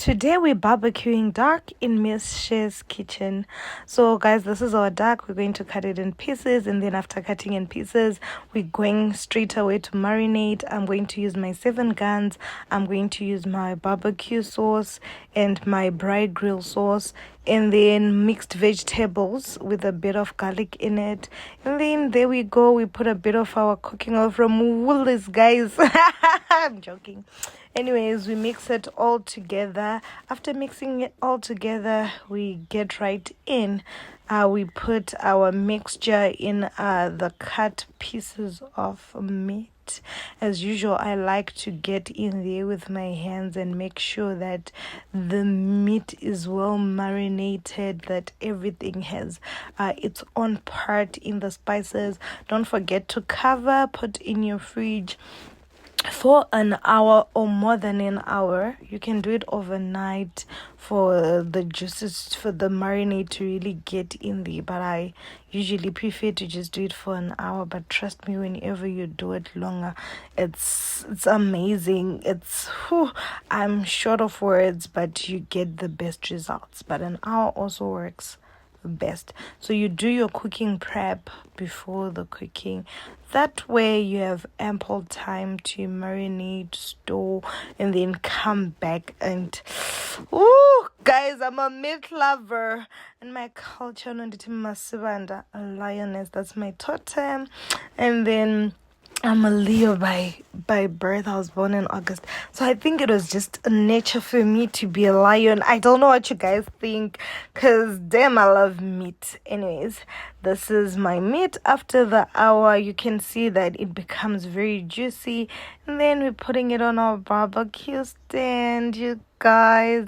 Today we're barbecuing duck in Miss She's kitchen. So guys, this is our duck. We're going to cut it in pieces, and then after cutting in pieces, we're going straight away to marinate. I'm going to use my 7 guns. I'm going to use my barbecue sauce and my Braai grill sauce, and then mixed vegetables with a bit of garlic in it. And then there we go. We put a bit of our cooking oil from Woolies, guys. I'm joking. Anyways, we mix it all together. After mixing it all together, we get right in. We put our mixture in the cut pieces of meat. As usual, I like to get in there with my hands and make sure that the meat is well marinated, that everything has its own part in the spices. Don't forget to cover, put in your fridge for an hour or more than an hour. You can do it overnight for the juices, for the marinade to really get in there, but I usually prefer to just do it for an hour. But trust me, whenever you do it longer, it's amazing. I'm short of words, but you get the best results. But an hour also works best. So you do your cooking prep before the cooking. That way you have ample time to marinate, store, and then come back and guys, I'm a meat lover. In my culture, a lioness, that's my totem. And then I'm a Leo by birth. I was born in August. So I think it was just a nature for me to be a lion. I don't know what you guys think, because damn, I love meat. Anyways, this is my meat. After the hour, you can see that it becomes very juicy. And then we're putting it on our barbecue stand, you guys.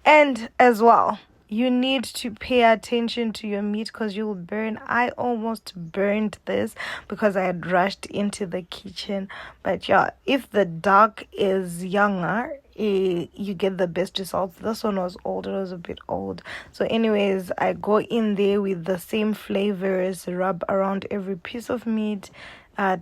And as well, you need to pay attention to your meat because you will burn. I almost burned this because I had rushed into the kitchen. But yeah, if the duck is younger, you get the best results. This one was old. It was a bit old. So anyways, I go in there with the same flavors, rub around every piece of meat,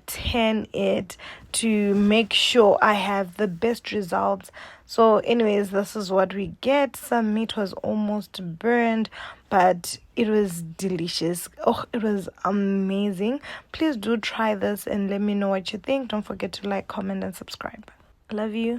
tan it to make sure I have the best results. So anyways, this is what we get. Some meat was almost burned, but it was delicious. It was amazing. Please do try this and let me know what you think. Don't forget to like, comment, and subscribe. Love you.